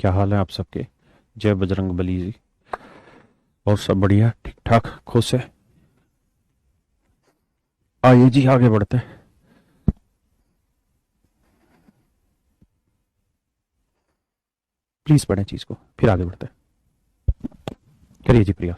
क्या हाल है आप सबके। जय बजरंग बली जी। और सब बढ़िया ठीक ठाक खुश है। आइए जी आगे बढ़ते हैं। प्लीज पढ़ें चीज को फिर आगे बढ़ते हैं। करिए जी प्रिया।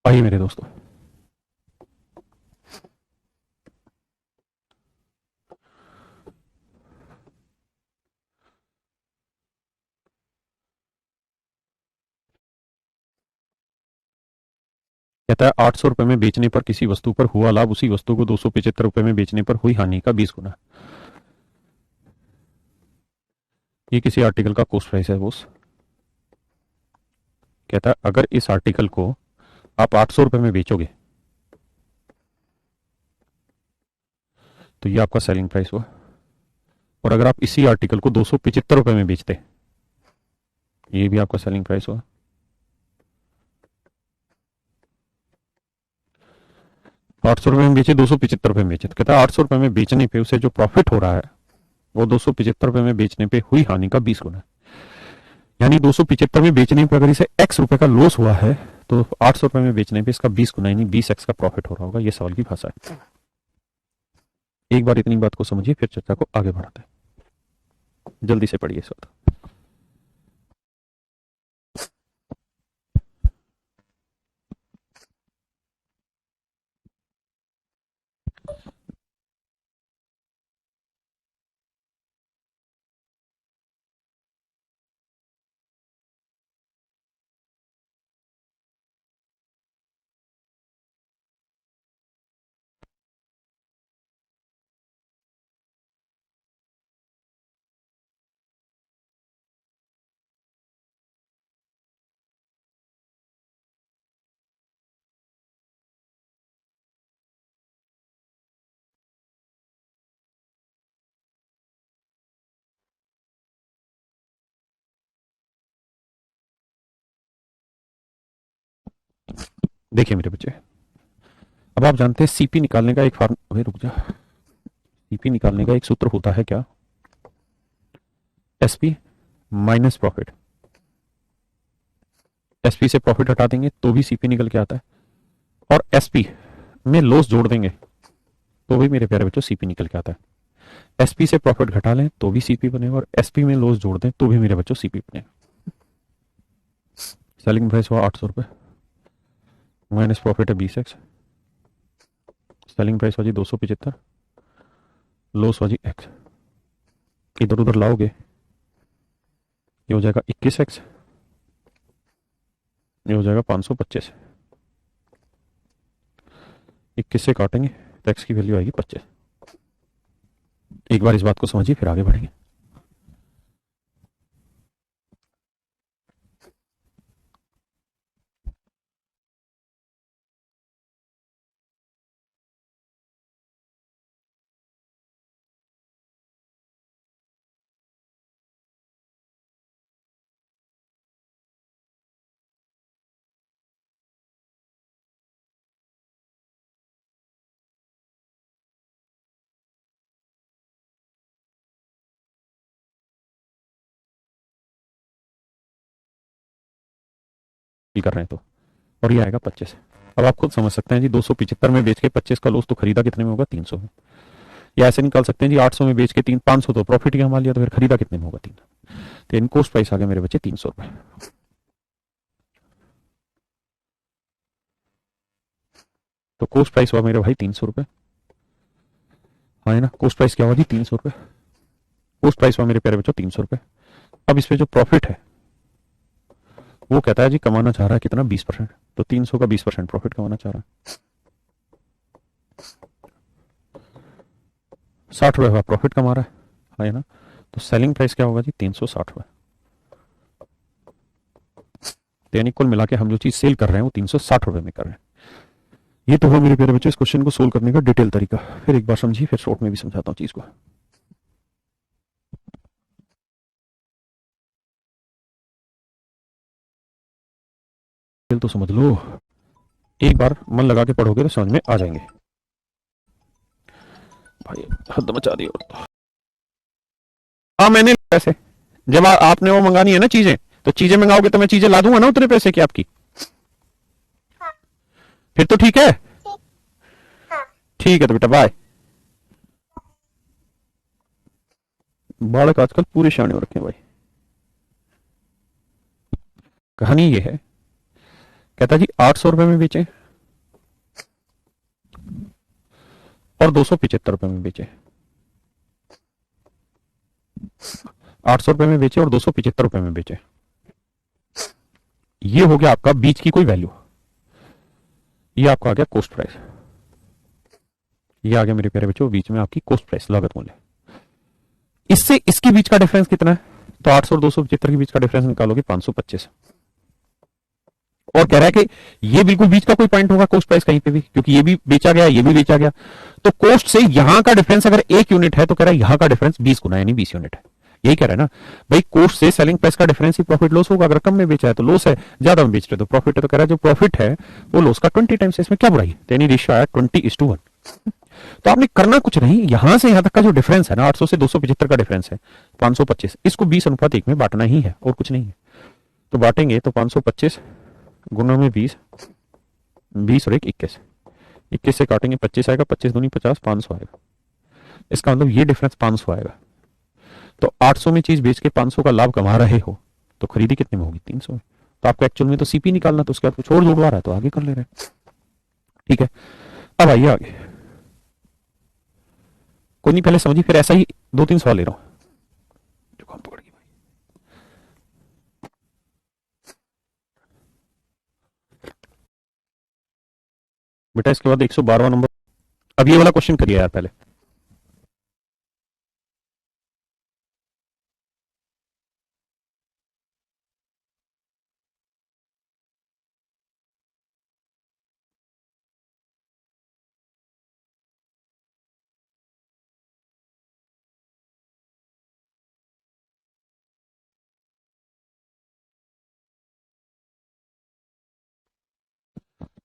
आइए मेरे दोस्तों। कहता है 800 रुपए में बेचने पर किसी वस्तु पर हुआ लाभ उसी वस्तु को 275 रुपए में बेचने पर हुई हानि का 20 गुना। ये किसी आर्टिकल का कॉस्ट प्राइस है बोस। कहता है अगर इस आर्टिकल को आप 800 रुपए में बेचोगे तो ये आपका सेलिंग प्राइस हुआ। और अगर आप इसी आर्टिकल को 275 रुपए में बेचते ये भी आपका सेलिंग प्राइस हुआ। 800 रुपए में बेचे 275 रुपए में बेचे तो कहता है 800 रुपए में बेचने पे उसे जो प्रॉफिट हो रहा है वो 275 रुपए में बेचने पे हुई हानि का 20 गुना। यानी 275 में बेचने पे अगर इसे एक्स रुपए का लॉस हुआ है तो 800 रुपए में बेचने पे इसका 20 गुना यानी 20x का प्रॉफिट हो रहा होगा। ये सवाल की भाषा है। एक बार इतनी बात को समझिए फिर चर्चा को आगे बढ़ाते हैं। जल्दी से पढ़िए इस वक्त। देखिए मेरे बच्चे, अब आप जानते हैं सीपी निकालने का एक फॉर्म रुक जा। सीपी निकालने का एक सूत्र होता है क्या? SP minus profit. एसपी से प्रॉफिट हटा देंगे तो भी सीपी निकल के आता है और एसपी में लॉस जोड़ देंगे तो भी मेरे प्यारे बच्चों सीपी निकल के आता है। एसपी से प्रॉफिट घटा लें तो भी सीपी बनेगा और एसपी में लॉस जोड़ दें तो भी मेरे बच्चों सीपी बनेगा। सेलिंग प्राइस हुआ 800 रुपए माइनस प्रॉफिट है 20x। सेलिंग प्राइस हुआ जी 275, लॉस हुआ जी x। इधर उधर लाओगे ये हो जाएगा 21x, ये हो जाएगा 525। 21 से काटेंगे तो x की वैल्यू आएगी 25। एक बार इस बात को समझिए फिर आगे बढ़ेंगे। कर रहे हैं तो और ये आएगा 25। अब आप खुद समझ सकते हैं जी 275 में बेच के 25 का लॉस तो खरीदा कितने में होगा 300 में। या ऐसे निकाल सकते हैं जी 800 में बेच के 500 तो प्रॉफिट ही कमा लिया तो फिर खरीदा कितने में होगा 3। तो इन कोस्ट प्राइस आ गया मेरे बच्चे 300 रुपए। तो कोस्ट प्राइस हुआ मेरे भाई 300 रुपए। हाँ है ना, कोस्ट प्राइस क्या हुआ जी 300 रुपए। कोस्ट प्राइस हुआ मेरे प्यारे बच्चों 300 रुपए। अब इसमें जो प्रॉफिट है वो कहता है जी कमाना चाह रहा है कितना 20%। तो 300 का 20% प्रॉफिट कमाना चाह रहा है। 60 रुपए का प्रॉफिट कमा रहा है ना। तो सेलिंग प्राइस क्या होगा जी, 360 रुपए। तो यानी कुल मिला के हम जो चीज सेल कर रहे हैं वो 360 रुपए में कर रहे हैं। ये तो हो मेरे प्यारे बच्चे इस क्वेश्चन को सोल्व करने का डिटेल तरीका। फिर एक बार समझिए, फिर शॉर्ट में भी समझाता हूँ चीज को। तो समझ लो, एक बार मन लगा के पढ़ोगे तो समझ में आ जाएंगे। भाई हद मचा दी। और हाँ मैंने पैसे, जब आपने वो मंगानी है ना चीजें, तो चीजें मंगाओगे तो मैं चीजें ला दूंगा ना उतने पैसे की आपकी। फिर तो ठीक है। ठीक है तो बेटा बाय। बालक आजकल पूरे शाने हो रखे हैं भाई। कहानी ये है, कहता जी 800 रुपए में बेचे और 275 रुपए में बेचे। 800 रुपए में बेचे और 275 रुपए में बेचे। ये हो गया आपका बीच की कोई वैल्यू। ये आपका आ गया कॉस्ट प्राइस। ये आ गया मेरे प्यारे बच्चों बीच में आपकी कॉस्ट प्राइस, लागत मूल्य। इससे इसके बीच का डिफरेंस कितना है, तो 800 और 275 के बीच का डिफरेंस निकालोगे 525। और कह रहा है कि ये बिल्कुल बीच का कोई पॉइंट होगा कॉस्ट प्राइस कहीं पे भी, क्योंकि ये भी बेचा गया ये भी बेचा गया। तो कॉस्ट से यहां का डिफरेंस अगर 1 यूनिट है तो कह रहा है यहां का डिफरेंस 20 गुना यानी 20 यूनिट है। यही कह रहा है ना भाई, कॉस्ट से सेलिंग प्राइस का डिफरेंस ही प्रॉफिट लॉस होगा। अगर कम में बेचा है तो लॉस है, ज्यादा में बेच रहे तो प्रॉफिट है। तो कह रहा है जो प्रॉफिट है वो लॉस का 20 टाइम्स है। इसमें क्या बुराई है, यानी रेशियो आया 20:1। तो आपने करना कुछ नहीं, यहां से यहां तक का जो डिफरेंस है ना 800 से 275 का डिफरेंस है 525, इसको 20:1 में बांटना ही है और कुछ नहीं है। तो बांटेंगे तो 525 गुना में 20, 20 और 21, 21 से काटेंगे 25 आएगा, 25 दूनी 50, 500 आएगा। इसका मतलब ये डिफरेंस 500 आएगा। तो 800 में चीज बेच के 500 का लाभ कमा रहे हो तो खरीदी कितने में होगी, 300 में। तो आपको एक्चुअल में तो सीपी निकालना, तो उसके बाद कुछ और जुड़वा रहा है तो आगे कर ले रहे हैं। ठीक है, अब आइए आगे। कोई नहीं, पहले समझिए फिर ऐसा ही 2-3 सवाल ले रहा हूं। जुकाम पकड़ गई भाई। बेटा इसके बाद 112वां नंबर। अब ये वाला क्वेश्चन करिए यार पहले।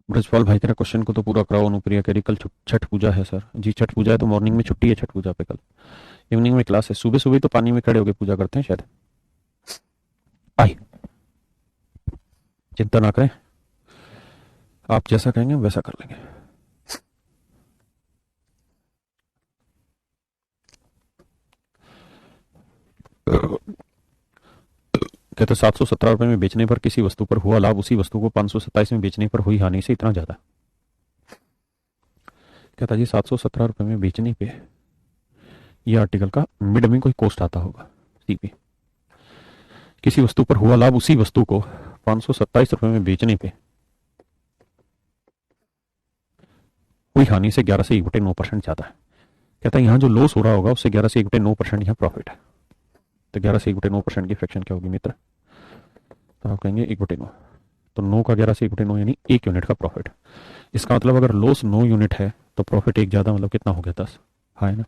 ब्रजपाल भाई तेरा क्वेश्चन को तो पूरा कराओ। अनुप्रिया कह रही कल छठ पूजा है सर। जी छठ पूजा है तो मॉर्निंग में छुट्टी है छठ पूजा पे, कल इवनिंग में क्लास है। सुबह सुबह तो पानी में खड़े होकर पूजा करते हैं शायद। आई चिंता ना करें, आप जैसा कहेंगे वैसा कर लेंगे। कहते 717 रुपए में बेचने पर किसी वस्तु पर हुआ लाभ उसी वस्तु को 527 में बेचने पर हुई हानि से इतना ज्यादा। कहता जी 717 रुपए में बेचने पे ये आर्टिकल का मिड में कोई कॉस्ट आता होगा सीपी। किसी वस्तु पर हुआ लाभ उसी वस्तु को 527 रुपए में बेचने पे हुई हानि से 11 से 1/9% ज्यादा है। कहता है यहां जो लॉस हो रहा होगा उससे 11 से 1/9% यहाँ प्रॉफिट है। तो 11 से 1/9% की फ्रैक्शन क्या होगी मित्र, तो आप कहेंगे 1/9। तो 9 का 11 से 1/9 यानी 1 यूनिट का प्रॉफिट। इसका मतलब अगर लॉस 9 यूनिट है तो प्रॉफिट एक ज्यादा, मतलब कितना हो गया 10। हाँ है ना।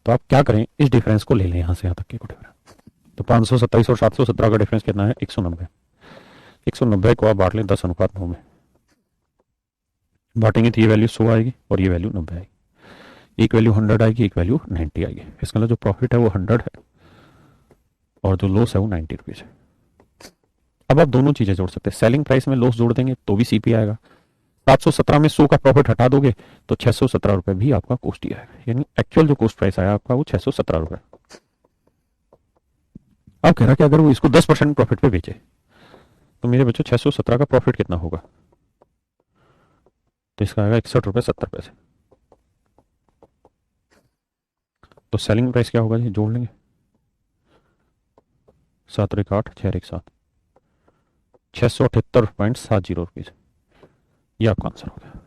तो आप क्या करें, इस डिफरेंस को ले लें यहां से यहां तक के डिफरेंस। तो 527 और 717 का डिफरेंस कितना है, 190। 190 को आप बांट लें 10:9 में बांटेंगे तो ये वैल्यू 100 आएगी और ये वैल्यू 90 आएगी। एक वैल्यू 100 आएगी, एक वैल्यू 90 आएगी। इसका मतलब जो प्रॉफिट है वो 100 है और जो लॉस है वो 90 रुपीज है। अब आप दोनों चीजें जोड़ सकते हैं, सेलिंग प्राइस में लॉस जोड़ देंगे तो भी सीपी आएगा। 717 में 100 का प्रॉफिट हटा दोगे तो 617 रुपए भी आपका कॉस्ट ही आएगा, यानी एक्चुअल जो कॉस्ट प्राइस आया आपका वो 617 रुपए। अब कह रहा कि अगर वो इसको 10% प्रॉफिट पे बेचे तो मेरे बच्चों 617 का प्रॉफिट कितना होगा, तो इसका आएगा 61 रुपए 70 पैसे। तो सेलिंग प्राइस क्या होगा जी, जोड़ लेंगे 7 और 1 8, 6 और 1 7, 678.70 रुपीज। ये आपका आंसर हो गया।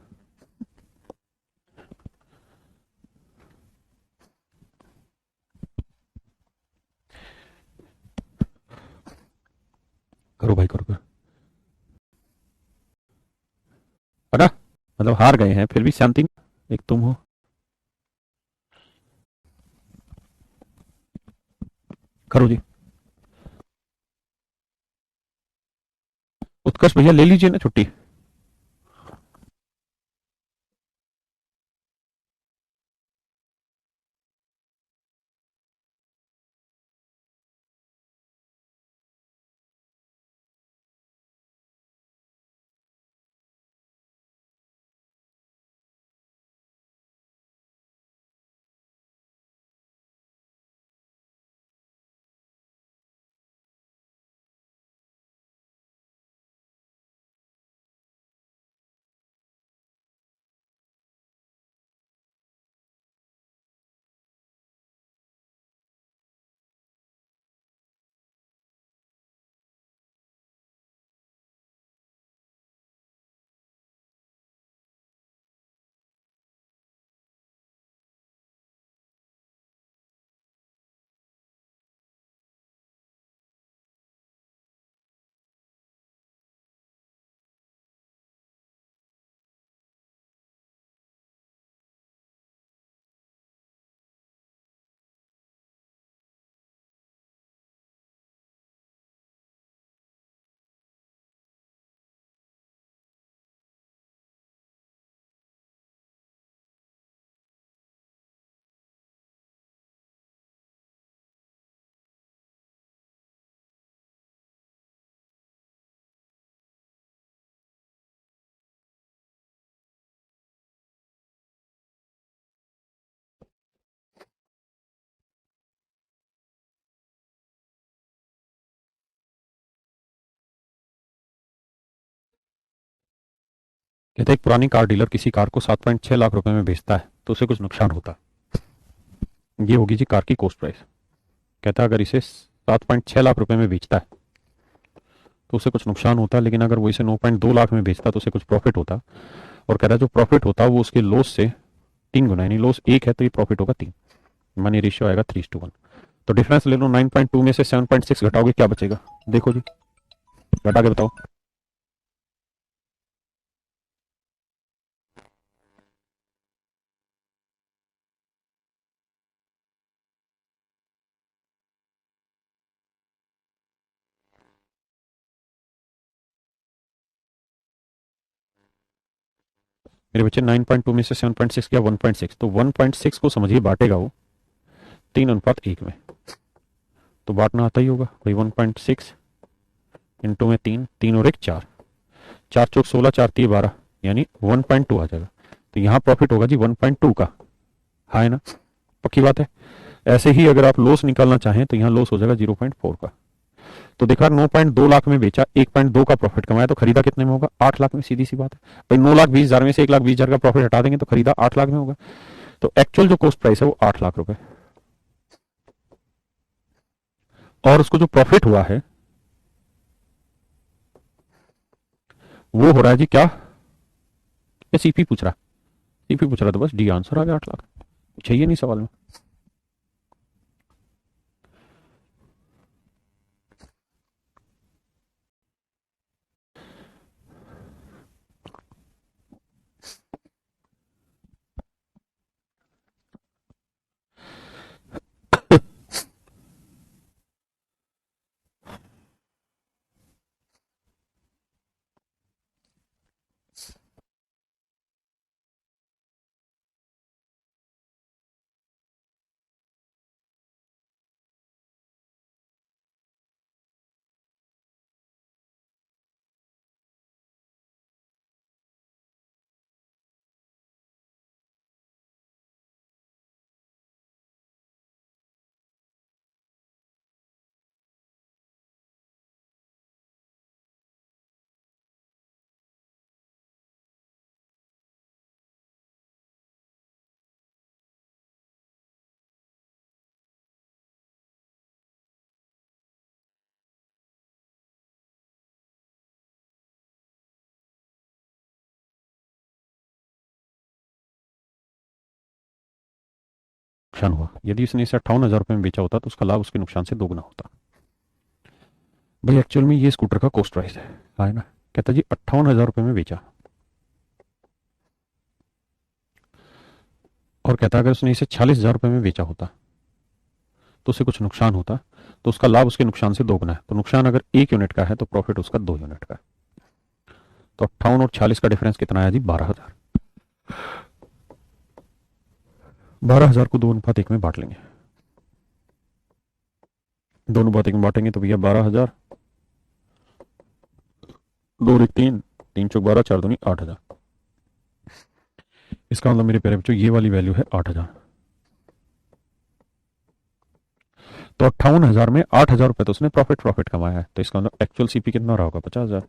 करो भाई करो, अरे मतलब हार गए हैं फिर भी शांति, एक तुम हो। करो जी। उत्कर्ष भैया ले लीजिए ना छुट्टी। कहते हैं एक पुरानी कार डीलर किसी कार को 7.6 लाख रुपए में बेचता है तो उसे कुछ नुकसान होता है। ये होगी जी कार की कॉस्ट प्राइस। कहता है अगर इसे 7.6 लाख रुपए में बेचता है तो उसे कुछ नुकसान होता है, लेकिन अगर वो इसे 9.2 लाख में बेचता तो उसे कुछ प्रॉफिट होता। और कहता है जो प्रॉफिट होता है वो उसके लॉस से 3 गुना, यानी लॉस 1 है तो ये प्रॉफिट होगा 3, मनी रेशियो आएगा 3:1। तो डिफरेंस ले लो, 9.2 में से 7.6 घटाओगे क्या बचेगा, देखो जी, घटा के बताओ। मेरे बच्चे 9.2 में से 7.6 किया 1.6, तो 1.6 को समझिए बांटेगा वो 3:1 में। तो बांटना आता ही होगा भाई, 1.6 इंटू में 3, 3 और 1 4, 4 चौक 16, 4 3 12, यानी 1.2 आ जाएगा। तो यहाँ प्रॉफिट होगा जी 1.2 का, हाँ है ना, पक्की बात है। ऐसे ही अगर आप लॉस निकालना चाहें तो यहाँ लॉस हो जाएगा 0.4 का। तो देखा 9.2 लाख में बेचा, 1.2 का प्रॉफिट कमाया, तो खरीदा कितने में होगा, 8 लाख में, सीधी सी बात है भाई। 9,20,000 में से 1,20,000 का प्रॉफिट हटा देंगे तो खरीदा 8 लाख में होगा। तो एक्चुअल जो कॉस्ट प्राइस है वो 8 लाख रुपए, और उसको जो प्रॉफिट हुआ है वो हो रहा है जी क्या, ये सीपी पूछ रहा, सीपी पूछ रहा, तो बस डी आंसर आ गया 8 लाख। चाहिए नहीं सवाल में। नुकसान हुआ। यदि उसने इसे 58,000 रुपये में बेचा होता तो उसका लाभ उसके नुकसान से दोगुना होता। भाई एक्चुअल में ये स्कूटर का कॉस्ट प्राइस है ना। कहता जी 58,000 रुपये में बेचा, और कहता अगर उसने इसे 46,000 रुपये में बेचा होता तो उसे कुछ नुकसान होता, तो उसका लाभ उसके नुकसान से दोगुना है। तो नुकसान अगर 1 यूनिट का है तो प्रॉफिट उसका 2 यूनिट का है। तो 58 और 46 का डिफरेंस कितना आया जी? 12,000। 12,000 को 2:1 में बांट लेंगे, 2:1 में बांटेंगे तो भैया 12,000, 2 और 1 3, 3 चौक 12, 4 दूनी 8,000। इसका मतलब मेरे प्यारे बच्चों ये वाली वैल्यू है 8,000। तो 58,000 में 8,000 रुपए तो उसने प्रॉफिट कमाया है, तो इसका मतलब एक्चुअल सीपी कितना रहा होगा? 50,000।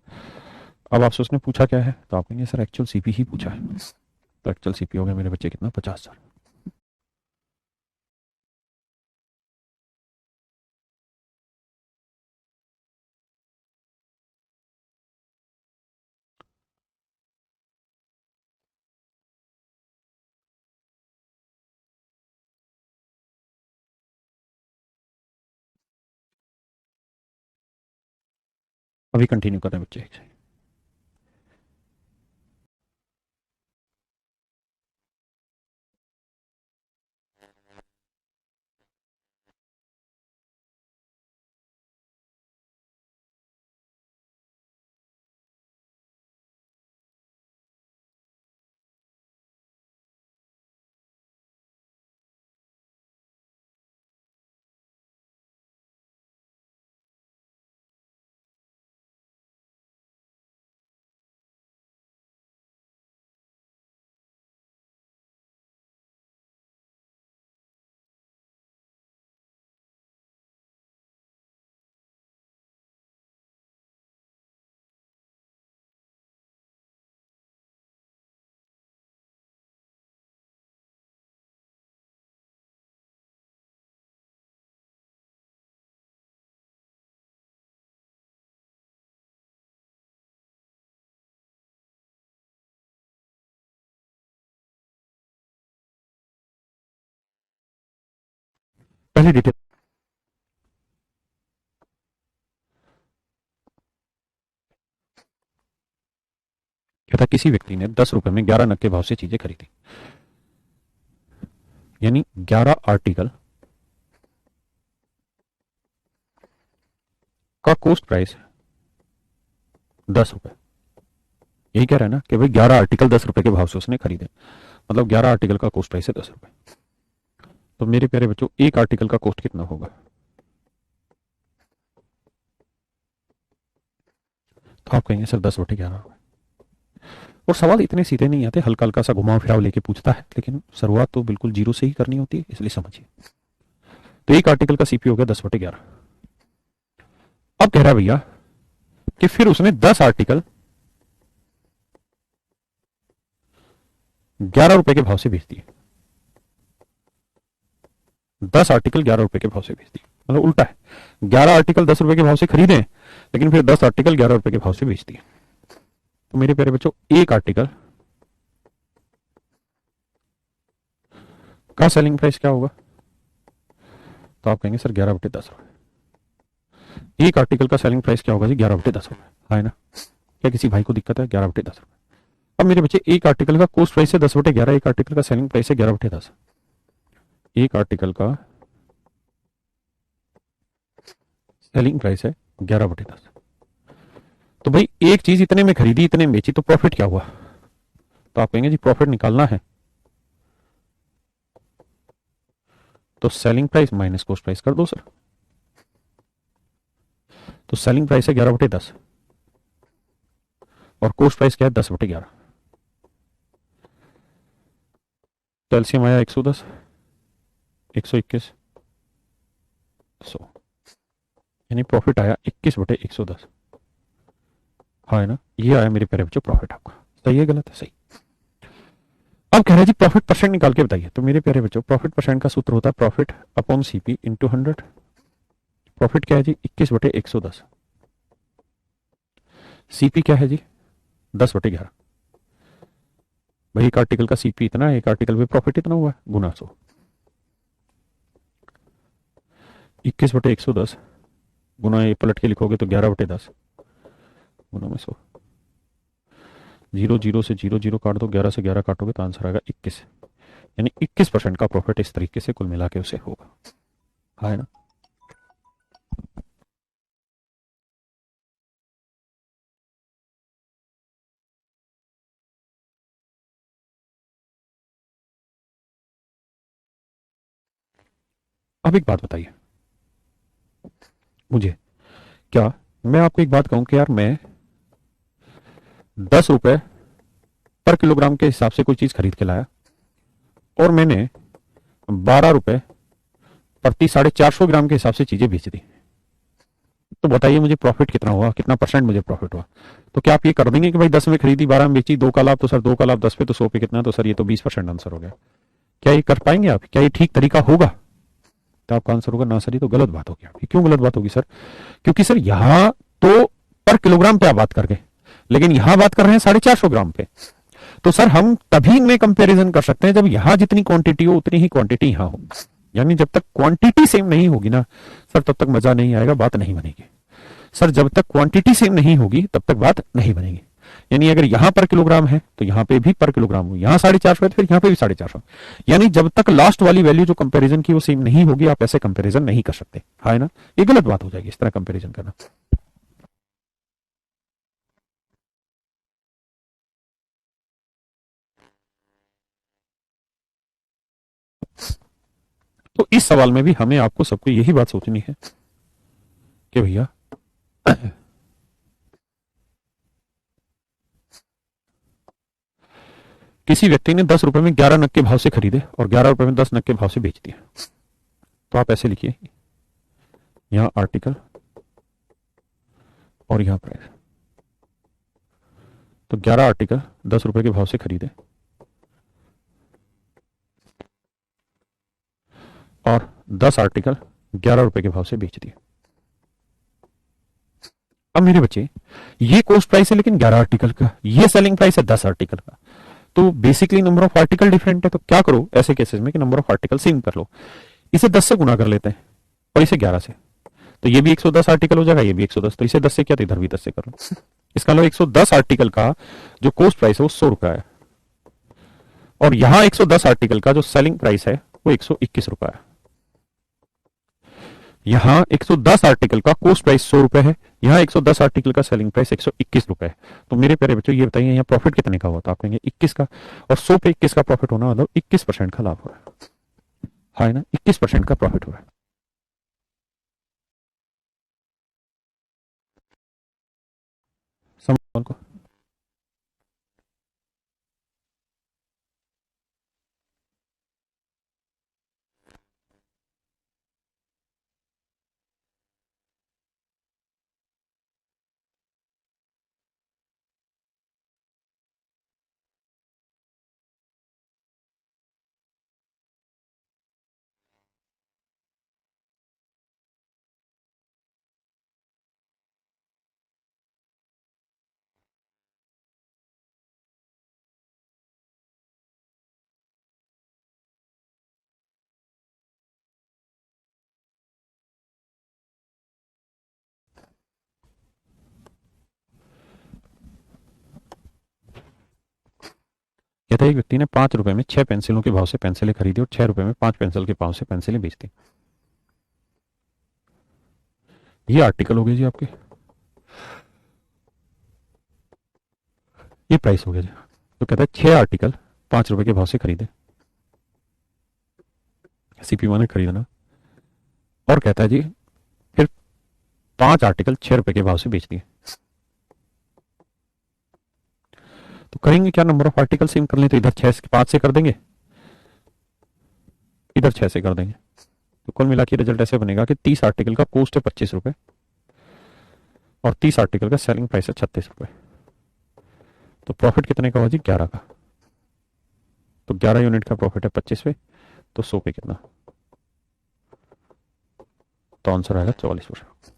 अब आपसे उसने पूछा क्या है, तो आप कहेंगे सर एक्चुअल सीपी ही पूछा है। तो एक्चुअल सीपी हो गया मेरे बच्चे कितना? 50,000। अभी कंटिन्यू करें बच्चे। पहली डिटेल, कहता किसी व्यक्ति ने 10 रुपए में 11 नग के भाव से चीजें खरीदी, यानी 11 आर्टिकल का कॉस्ट प्राइस 10 रुपए। यही कह रहा है ना कि भाई 11 आर्टिकल 10 रुपए के भाव से उसने खरीदे, मतलब 11 आर्टिकल का कॉस्ट प्राइस है 10 रुपए। तो मेरे प्यारे बच्चों एक आर्टिकल का कॉस्ट कितना होगा? तो आप कहेंगे सर 10/11 रुपए। और सवाल इतने सीधे नहीं आते, हल्का हल्का सा घुमाव फिराव लेके पूछता है, लेकिन शुरुआत तो बिल्कुल जीरो से ही करनी होती है, इसलिए समझिए। तो एक आर्टिकल का सीपी हो गया 10/11। अब कह रहा है भैया कि फिर उसने 10 आर्टिकल 11 रुपए के भाव से बेच दिए। 10 आर्टिकल 11 रुपए के भाव से बेच दिए, मतलब उल्टा है, 11 आर्टिकल 10 रुपए के भाव से खरीदे, लेकिन फिर 10 आर्टिकल 11 रुपए के भाव से बेच दिए। तो मेरे प्यारे बच्चों एक आर्टिकल का सेलिंग प्राइस क्या होगा? तो आप कहेंगे सर 11/10 रुपए। एक आर्टिकल का सेलिंग प्राइस क्या होगा जी? 11/10 रुपए, है ना। क्या किसी भाई को दिक्कत है? 11/10 रुपए। अब मेरे बच्चे एक आर्टिकल का कॉस्ट प्राइस है 10/11, एक आर्टिकल का सेलिंग प्राइस है 11/10। एक आर्टिकल का सेलिंग प्राइस है 11/10। तो भाई एक चीज इतने में खरीदी, इतने में बेची, तो प्रॉफिट क्या हुआ? तो आप कहेंगे जी प्रॉफिट निकालना है तो selling price minus cost price कर दो सर। तो सेलिंग प्राइस है 11/10 और कॉस्ट प्राइस क्या है? 10/11। तो एलसीएम आया 110, 121, 100, यानी प्रॉफिट आया 21/110, है ना। ये आया मेरे प्यारे बच्चों प्रॉफिट आपका। सही है गलत है? सही। अब कह रहे हैं जी प्रॉफिट परसेंट निकाल के बताइए। तो मेरे प्यारे बच्चों प्रॉफिट परसेंट का सूत्र होता है profit upon CP into 100। Profit क्या है जी? 21/110। सीपी क्या है जी? 10/11। भाई एक आर्टिकल का सीपी इतना है, एक आर्टिकल पे प्रॉफिट इतना हुआ है, गुना 100। 21/110 गुना, ये पलट के लिखोगे तो 11/10 गुना में 100। 0 से 0 काट दो, 11 से 11 काटोगे तो आंसर आएगा 21। यानी 21% का प्रॉफिट इस तरीके से कुल मिला के उसे होगा, है ना। अब एक बात बताइए मुझे, क्या मैं आपको एक बात कहूं कि यार मैं 10 रुपए पर किलोग्राम के हिसाब से कोई चीज खरीद के लाया और मैंने 12 रुपए प्रति 450 ग्राम के हिसाब से चीजें बेच दी, तो बताइए मुझे प्रॉफिट कितना हुआ, कितना परसेंट मुझे प्रॉफिट हुआ। तो क्या आप ये कर देंगे कि भाई 10 में खरीदी 12 में बेची, 2 का लाभ, तो सर 2 का लाभ 10 पे तो 100 पे कितना, तो सर ये तो 20% आंसर हो गया। क्या ये कर पाएंगे आप, क्या ये ठीक तरीका होगा? तो आपका आंसर होगा ना सर, ये तो गलत बात होगी आपकी। क्यों गलत बात होगी सर? क्योंकि सर यहां तो पर किलोग्राम पे आप बात कर गए, लेकिन यहां बात कर रहे हैं 450 ग्राम पे। तो सर हम तभी इनमें कंपैरिजन कर सकते हैं जब यहां जितनी क्वांटिटी हो उतनी ही क्वांटिटी यहां हो। यानी जब तक क्वांटिटी सेम नहीं होगी ना सर, तब तक मजा नहीं आएगा, बात नहीं बनेगी। सर जब तक क्वांटिटी सेम नहीं होगी तब तक बात नहीं बनेगी। यानी अगर यहां पर किलोग्राम है तो यहां पे भी पर किलोग्राम हो, यहां 450 है तो फिर यहां पे भी 450। यानी जब तक लास्ट वाली वैल्यू जो कंपैरिजन की वो सेम नहीं होगी, आप ऐसे कंपैरिजन नहीं कर सकते, है ना। ये गलत बात हो जाएगी इस तरह कंपैरिजन करना। तो इस सवाल में भी हमें आपको सबको यही बात सोचनी है कि भैया किसी व्यक्ति ने 10 रुपए में 11 नग के भाव से खरीदे और 11 रुपए में 10 नग के भाव से बेच दिया। तो आप ऐसे लिखिए, यहां आर्टिकल और यहां प्राइस। तो 11 आर्टिकल 10 रुपए के भाव से खरीदे और 10 आर्टिकल 11 रुपए के भाव से बेच दिए। अब मेरे बच्चे, ये कॉस्ट प्राइस है लेकिन 11 आर्टिकल का, ये सेलिंग प्राइस है 10 आर्टिकल का। तो basically number of article different है, तो क्या करो ऐसे केसेस में कि नंबर ऑफ आर्टिकल सेम कर लो। इसे 10 से गुना कर लेते हैं और इसे 11 से, तो ये भी 110 आर्टिकल हो जाएगा, ये भी 110, तो इसे 10 से किया तो इधर भी 10 से कर लो। इसका मतलब 110 आर्टिकल का जो कॉस्ट प्राइस है वो 100 रुपया है, और यहां 110 आर्टिकल का जो सेलिंग प्राइस है वो 121 रुपया है। यहां 110 आर्टिकल का कॉस्ट प्राइस 100 रुपए है, यहां 110 आर्टिकल का सेलिंग प्राइस 121 रुपए है। तो मेरे प्यारे बच्चों ये बताइए यहाँ प्रॉफिट कितने का हुआ? तो आप कहेंगे 21 का, और 100 पे 21 का प्रॉफिट होना मतलब 21% का लाभ हो रहा है ना, 21% का प्रॉफिट हो रहा है। समझ को? कहता है एक व्यक्ति ने 5 रुपए में 6 पेंसिलों के भाव से पेंसिलें खरीदी और 6 रुपए में 5 पेंसिल के भाव से पेंसिलें बेच दी। ये आर्टिकल हो गए जी आपके, ये प्राइस हो गया जी। तो कहता है 6 आर्टिकल 5 रुपए के भाव से खरीदे, सीपी ने खरीदना, और कहता है जी फिर 5 आर्टिकल 6 रुपए के भाव से बेच दिए। तो करेंगे क्या, नंबर ऑफ आर्टिकल सेम कर लें, तो इधर 5 से कर देंगे, इधर 6 से कर देंगे। तो कुल मिला के रिजल्ट ऐसे बनेगा कि 30 आर्टिकल का कॉस्ट है 25 रुपए और 30 आर्टिकल का सेलिंग प्राइस है 36 रुपए। तो प्रॉफिट कितने का हुआ जी? 11 का। तो 11 यूनिट का प्रॉफिट है 25 पे, तो 100 पे कितना? तो आंसर आएगा 44%।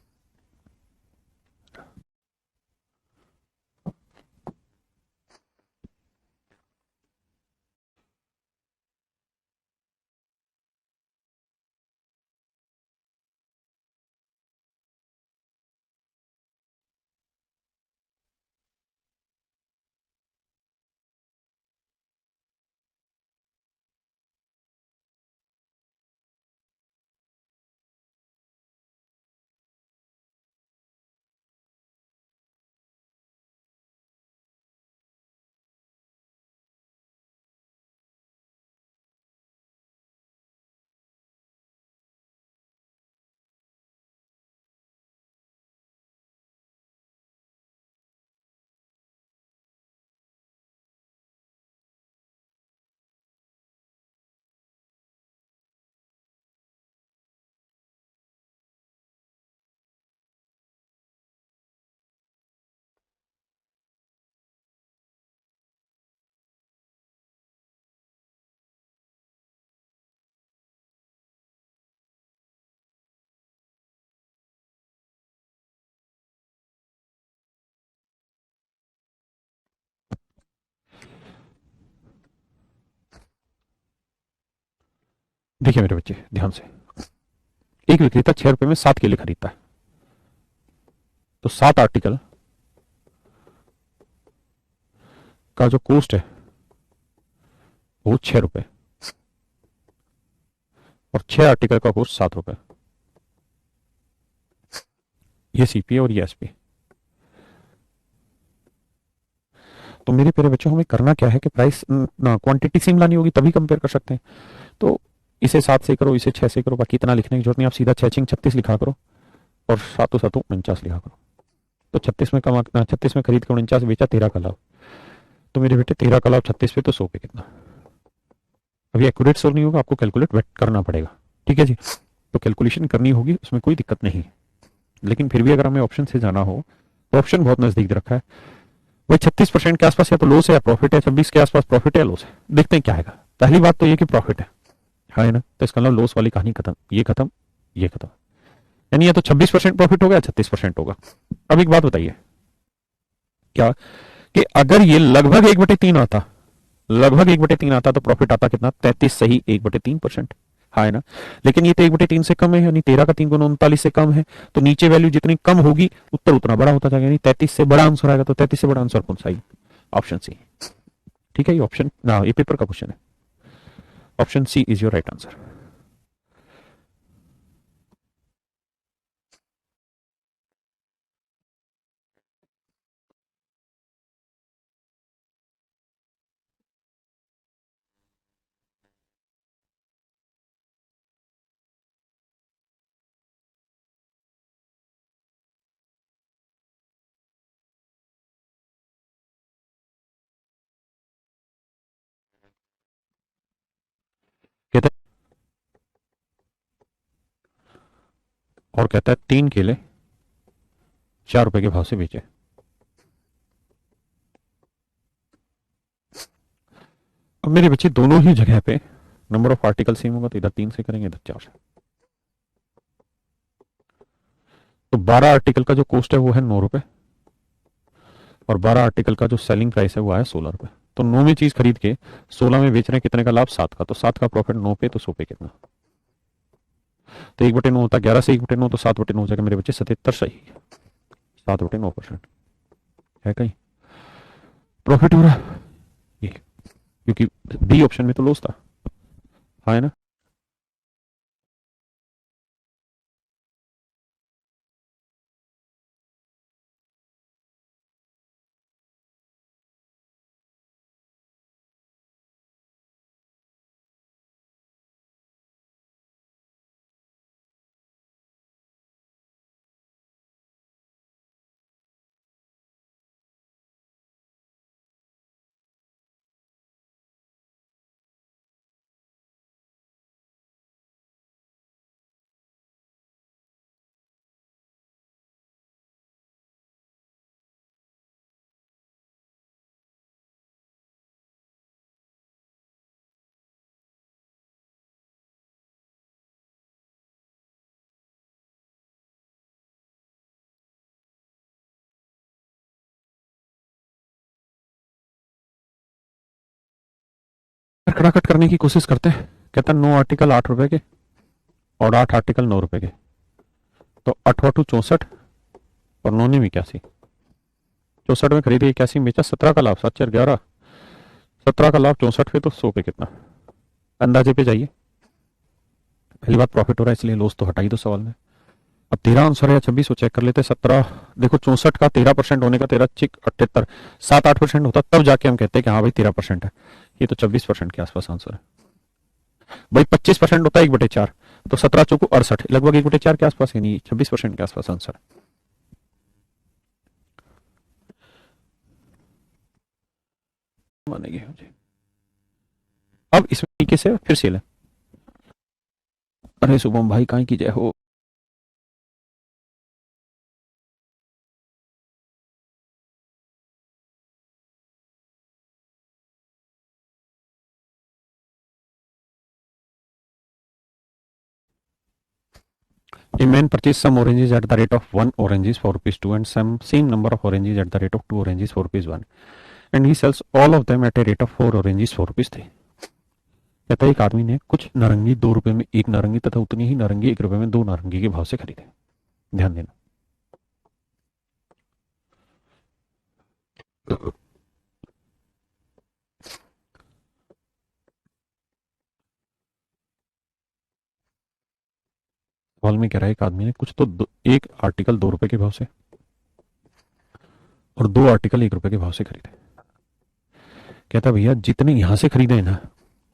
देखिए मेरे बच्चे ध्यान से, एक विक्रेता 6 रुपए में 7 केले खरीदता है, तो 7 आर्टिकल का जो कॉस्ट है वो 6 रुपए, और 6 आर्टिकल का कॉस्ट 7 रुपए। ये सीपी और ये एसपी। तो मेरे प्यारे बच्चों, हमें करना क्या है कि प्राइस ना क्वांटिटी सेम लानी होगी, तभी कंपेयर कर सकते हैं। तो इसे 7 से करो, इसे 6 से करो, बाकी इतना लिखने की जरूरत नहीं, आप सीधा 6×6 = 36 लिखा करो और 7×7 = 49 लिखा करो। तो 36 में कमा 36 में खरीद के 49 बेचा, 13 का लाभ। तो मेरे बेटे 13 का लाभ 36 पे, तो 100 पे कितना? अभी एक्यूरेट सोल्व नहीं होगा, आपको कैलकुलेट करना पड़ेगा, ठीक है जी। तो कैलकुलेशन करनी होगी, उसमें कोई दिक्कत नहीं, लेकिन फिर भी अगर हमें ऑप्शन से जाना हो तो ऑप्शन बहुत नजदीक रखा है भाई। 36% के आसपास या तो लॉस है या प्रॉफिट है, 26 के आसपास प्रॉफिट है या लॉस है। देखते हैं क्या आएगा। पहली बात तो ये कि प्रॉफिट है ना, तो इसका मतलब लॉस वाली कहानी खत्म, ये खत्म, ये खत्म। यानी या तो 26% प्रॉफिट होगा या 36% होगा। अब एक बात बताइए, क्या कि अगर ये लगभग 1/3 आता, लगभग 1/3 आता, तो प्रॉफिट आता कितना? 33 सही 1/3%, हाँ है ना। लेकिन ये तो 1/3 से कम है, यानी 13 का 3 गुना 39 से कम है, तो नीचे वैल्यू जितनी कम होगी उत्तर उतना बड़ा होता जाएगा, यानी 33 से बड़ा आंसर आएगा। तो 33 से बड़ा आंसर कौन सा? ऑप्शन सी, ठीक है। ये ऑप्शन ना, ये पेपर का क्वेश्चन है, option C is your right answer. कहता है, और कहता है 3 केले 4 रुपए के भाव से बेचे। अब मेरे बच्चे दोनों ही जगह पे नंबर ऑफ आर्टिकल सेम होगा, तो इधर 3 से करेंगे, इधर 4 से। तो 12 आर्टिकल का जो कॉस्ट है वो है 9 रुपए, और 12 आर्टिकल का जो सेलिंग प्राइस है वो आया 16 रुपए। तो 9 में चीज खरीद के 16 में बेच रहे हैं, कितने का लाभ? 7 का। तो 7 का प्रॉफिट 9 पे, तो 100 पे कितना? तो 1/9 होता है 11 से 1/9, तो 7/9 हो जाएगा मेरे बच्चे 77 सही। 7/9% है कहीं प्रॉफिट हो रहा है ये, क्योंकि बी ऑप्शन में तो लॉस था, हाँ है ना। खड़ाखट करने की कोशिश करते हैं। कहता 9 आर्टिकल 8 रुपए के और 8 आर्टिकल 9 रुपए के, तो 8×8 = 64 और 9 में 81। 64 में खरीदी 81 में बेचा, 17 का लाभ 7×4 = 11। 17 का लाभ 64 पे, तो 100 पे कितना? अंदाजे पे जाइए। पहली बात प्रॉफिट हो रहा है, इसलिए लॉस तो हटा ही दो सवाल में। अब 13 आंसर है या 26 चेक कर लेते। 17 देखो, 64 का 13% होने का 13×6 = 78, 7-8% होता तब जाके हम कहते हैं कि हाँ भाई 13% है। ये तो 26% के आसपास आंसर है भाई। 25% होता है 1/4, तो 17×4 = 68, लगभग 1/4 के आसपास, यानी 26% के आसपास आंसर है। मानेगी मुझे। अब इस तरीके से फिर से लें। अरे शुभम भाई कहीं की जय हो। A man purchased some oranges at the rate of 1 oranges for rupees 2 and some same number of oranges at the rate of 2 oranges for rupees 1, and he sells all of them at a rate of 4 oranges for rupees 3. कहता है एक आदमी ने कुछ नारंगी 2 रुपए में एक नारंगी तथा उतनी ही नारंगी 1 रुपए में 2 नारंगी के भाव से खरीदे। ध्यान देना। सवाल में कह रहा है एक आदमी ने कुछ तो एक आर्टिकल 2 रुपए के भाव से और 2 आर्टिकल 1 रुपए के भाव से खरीदे। कहता भैया जितने यहां से खरीदे ना,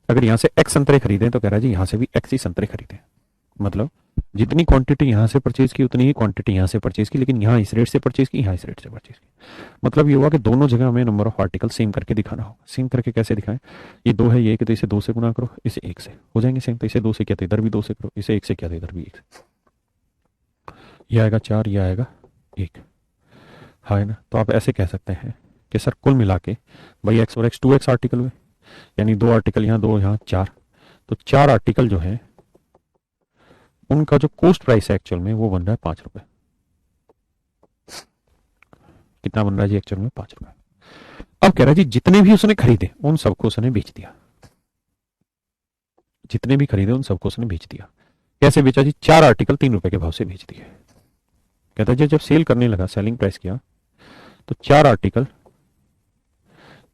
अगर यहां से एक्स संतरे खरीदे तो कह रहा है जी यहां से भी एक्स ही संतरे खरीदे। मतलब जितनी क्वांटिटी यहां से परचेज की उतनी ही क्वांटिटी यहां से परचेज की, लेकिन यहां इस रेट से परचेज की, यहां इस रेट से परचेज की। मतलब ये हुआ कि दोनों जगह हमें नंबर ऑफ आर्टिकल सेम करके दिखाना होगा। सेम करके कैसे दिखाएं? ये 2 है, ये एक, तो इसे 2 से गुना करो, इसे 1 से हो जाएंगे सेम। तो इसे 2 से किया तो इधर भी 2 से करो, इसे 1 से किया तो इधर भी 1 से। ये आएगा 4, ये आएगा 1, है ना। तो आप ऐसे कह सकते हैं कि सर कुल मिला के भाई एक्स और एक्स 2x आर्टिकल हुए, यानी 2 आर्टिकल यहाँ, 2 यहाँ, 4। तो 4 आर्टिकल जो है उनका जो कॉस्ट प्राइस है एक्चुअल में वो बन रहा है 5 रुपए। कितना बन रहा है जी एक्चुअल में? 5 रुपए। अब कह रहा है जी जितने भी उसने खरीदे उन सबको उसने बेच दिया। जितने भी खरीदे उन सबको उसने बेच दिया। कैसे बेचा जी? 4 आर्टिकल 3 रुपए के भाव से बेच दिए। कहता है जी जब सेल करने लगा, सेलिंग प्राइस किया, तो 4 आर्टिकल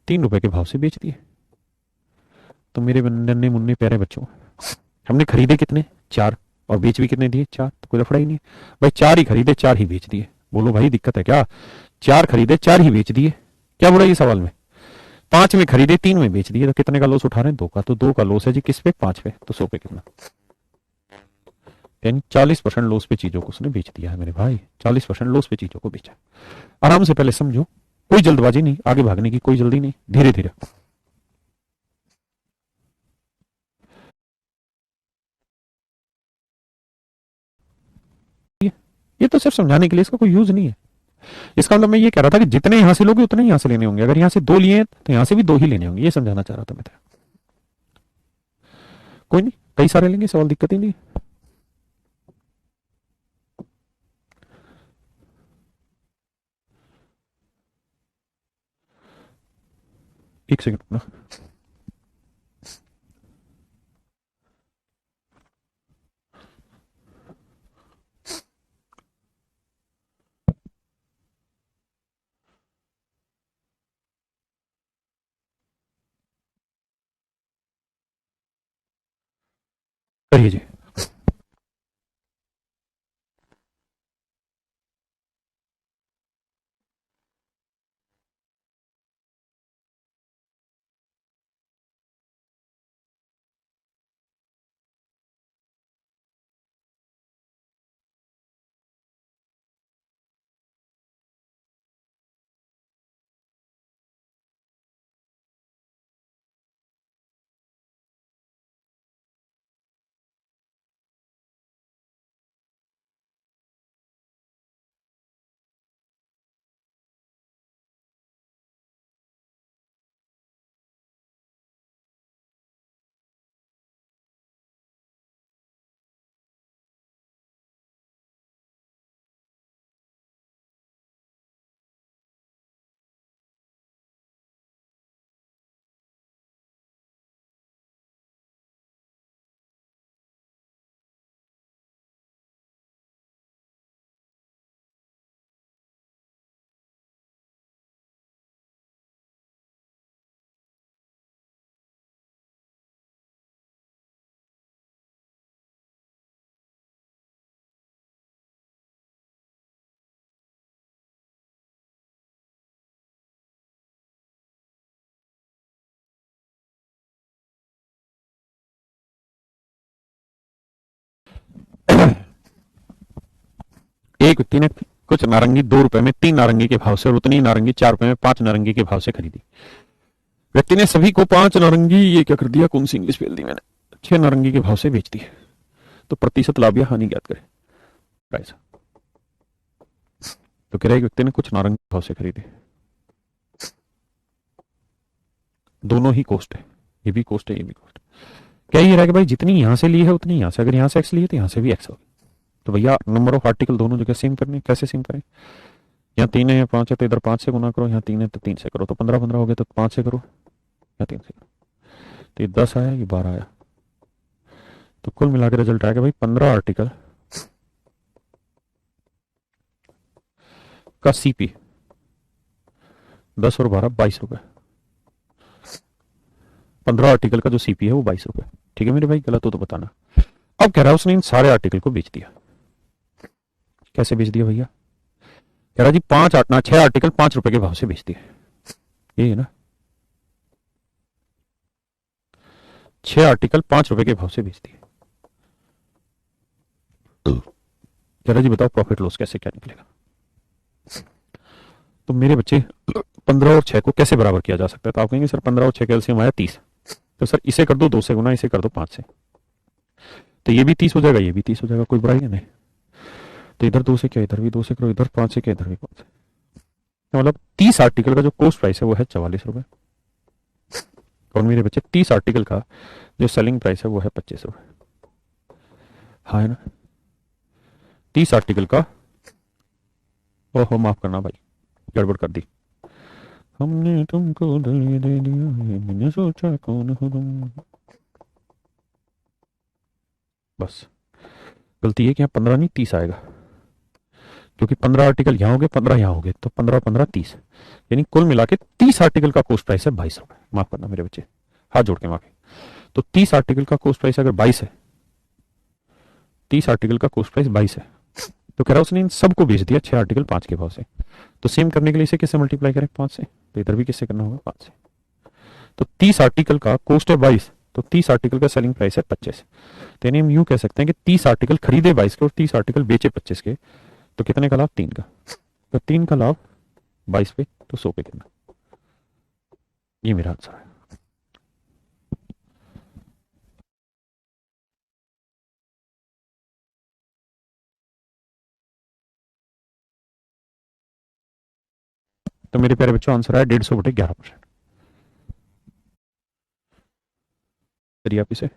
3 रुपए के भाव से बेच दिए। तो मेरे नन्हे मुन्ने प्यारे बच्चों, हमने खरीदे कितने? 4, और बेच भी कितने दिए? 4। तो कोई लफड़ा ही नहीं भाई, 4 ही खरीदे 4 ही बेच दिए। बोलो भाई दिक्कत है क्या? 4 खरीदे 4 ही बेच दिए, क्या बुरा ये सवाल में? 5 में खरीदे 3 में बेच दिए, तो कितने का लॉस उठा रहे हैं? 2 का। तो 2 का लॉस है जी किस पे? 5 पे। तो 100 पे कितना? यानी 40% लॉस पे चीजों को उसने बेच दिया है मेरे भाई। 40% लॉस पे चीजों को बेचा। आराम से पहले समझो, कोई जल्दबाजी नहीं, आगे भागने की कोई जल्दी नहीं, धीरे धीरे। ये तो सिर्फ समझाने के लिए, इसका कोई यूज नहीं है। इसका मतलब मैं ये कह रहा था कि जितने यहां से लोगे उतने ही यहां से लेने होंगे। अगर यहां से 2 लिए तो यहां से भी 2 ही लेने होंगे, ये समझाना चाह रहा था मैं तो। कोई नहीं, कई सारे लेंगे, सवाल दिक्कत ही नहीं। एक सेकंड ना। करिए जी। एक व्यक्ति ने कुछ नारंगी 2 रुपए में 3 नारंगी के भाव से और उतनी ही नारंगी 4 रुपए में 5 नारंगी के भाव से खरीदी। व्यक्ति ने सभी को 5 नारंगी, ये क्या कर दिया, कौन सी इंग्लिश फेल दी मैंने, 6 नारंगी के भाव से बेच दी। तो प्रतिशत लाभ या हानि ज्ञात करें। प्राइस। तो कह रहा है एक व्यक्ति ने कुछ नारंगी भाव से खरीदे, दोनों ही कॉस्ट है, ये भी कॉस्ट है ये भी कॉस्ट। क्या ये रहा कि भाई जितनी यहां से ली है उतनी यहां से, अगर यहां से एक्स लिए तो यहां से भी एक्स होगी। तो भैया नंबर ऑफ आर्टिकल दोनों जगह सेम करने, कैसे सेम करें? यहाँ 3 है या 5 है तो इधर 5 से गुना करो, यहाँ 3 है तो 3 से करो, तो 15 15 हो गया, तो 5 से करो या 3 से करो। तो ये 10 आया, ये 12 आया। तो कुल मिला के रिजल्ट आएगा भाई 15 आर्टिकल का सीपी 10 और 12 22 रुपए। 15 आर्टिकल का जो सीपी है वो 22 रुपए। ठीक है मेरे भाई, गलत हो तो बताना। अब कह रहा है उसने इन सारे आर्टिकल को बेच दिया। कैसे बेच दिया भैया? कह रहा जी 6 आर्टिकल 5 रुपए के भाव से बेच दिए। ये है ना, 6 आर्टिकल 5 रुपए के भाव से बेच दिए। कह रहा जी बताओ प्रॉफिट लॉस कैसे क्या निकलेगा? तो मेरे बच्चे 15 और 6 को कैसे बराबर किया जा सकता है? तो आप कहेंगे सर 15 और 6 का एलसीएम आया 30। तो सर इसे कर दो 2 से गुना, इसे कर दो 5 से, तो ये भी 30 हो जाएगा, ये भी 30 हो जाएगा, कोई बुराई है नहीं। तो इधर 2 से क्या, इधर भी 2 से करो, इधर 5 से क्या, इधर भी 5 से। तो मतलब 30 आर्टिकल का जो कॉस्ट प्राइस है वो है 44 रुपए। और मेरे बच्चे 30 आर्टिकल का जो सेलिंग प्राइस है वो है 25 रुपए। हाँ है ना, 30 आर्टिकल का, ओहो माफ करना भाई, गड़बड़ कर दी। हमने तुमको दिल दे दिया है, मैंने सोचा कौन हो तुम। बस गलती है कि यहाँ 15 नहीं 30 आएगा, क्योंकि 15 आर्टिकल यहाँ हो गए, 15 यहाँ हो गए, तो 15 15 30, यानी कुल मिला के 30 आर्टिकल का कॉस्ट प्राइस है 22 रुपए। माफ करना मेरे बच्चे, हाथ जोड़ के माफी। तो 30 आर्टिकल का कॉस्ट प्राइस अगर 22 है, 30 आर्टिकल का कॉस्ट प्राइस 22 है, तो कह रहा उसने इन सबको बेच दिया 6 आर्टिकल 5 के भाव से। तो सेम करने के लिए इसे किससे मल्टीप्लाई करें? 5 से। तो इधर भी किससे करना होगा? 5 से। तो 30 आर्टिकल का कॉस्ट है 22, तो 30 आर्टिकल का सेलिंग प्राइस है 25। तो यानी हम यूं कह सकते हैं कि 30 आर्टिकल खरीदे 22 के और 30 आर्टिकल बेचे 25 के, तो कितने का लाभ? 3 का। तो 3 का लाभ 22 पे, तो 100 पे कितना? ये मेरा आंसर है। तो मेरे प्यारे बच्चों आंसर आया 150/11%। करिए आप इसे।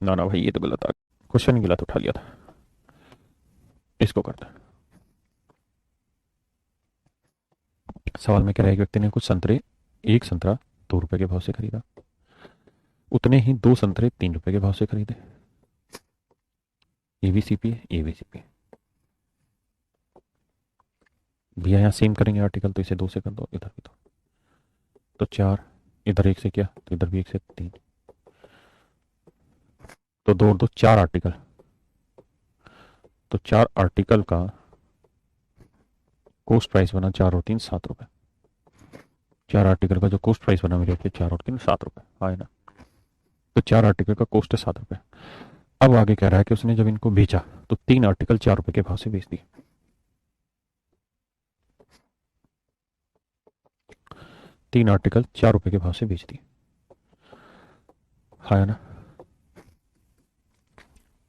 ना ना भाई ये तो गलत आ गया, क्वेश्चन ही गलत उठा लिया था। इसको करता है। सवाल में कह रहा है एक व्यक्ति ने कुछ संतरे, एक संतरा 2 रुपए के भाव से खरीदा, उतने ही 2 संतरे 3 रुपए के भाव से खरीदे। ये भी सीपी है, ये भी सीपी है। भैया यहाँ सेम करेंगे आर्टिकल, तो इसे 2 से कर दो, इधर भी 2, तो 4, इधर 1 से किया तो इधर भी 1 से 3, तो 2 और 2 4 आर्टिकल। तो 4 आर्टिकल का कॉस्ट प्राइस बना 4 और 3 7 रुपए। 4 आर्टिकल का जो कॉस्ट प्राइस बना मेरे पे 4 और 3 7 रुपए, हाँ है ना। तो 4 आर्टिकल का कॉस्ट है 7 रुपए। अब आगे कह रहा है कि उसने जब इनको बेचा तो 3 आर्टिकल 4 रुपए के भाव से बेच दिए। 3 आर्टिकल 4 रुपए के भाव से बेच दिए, हाँ है ना।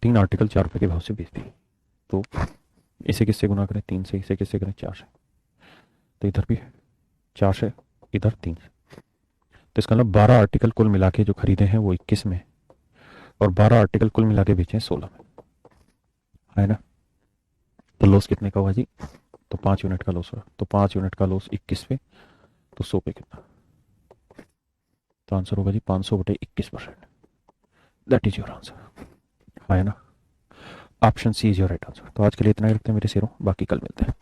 3 आर्टिकल 4 रुपए के भाव से बेच दिए, तो इसे किससे गुना करें? 3 से। इसे किससे करें? 4 से। तो इधर भी 4 से, इधर 3 से। तो इसका मतलब 12 आर्टिकल कुल मिला के जो खरीदे हैं वो 21 में, और 12 आर्टिकल कुल मिला के बेचे हैं 16 में, है ना। तो लॉस कितने का हुआ जी? तो 5 यूनिट का लॉस हुआ। तो 5 यूनिट का लॉस 21 पे, तो 100 पे कितना? तो आंसर होगा जी 500/21%। दैट इज योर आंसर, है ना। Option C is your right answer. तो आज के लिए इतना ही रखते हैं मेरे शेरों, बाकी कल मिलते हैं।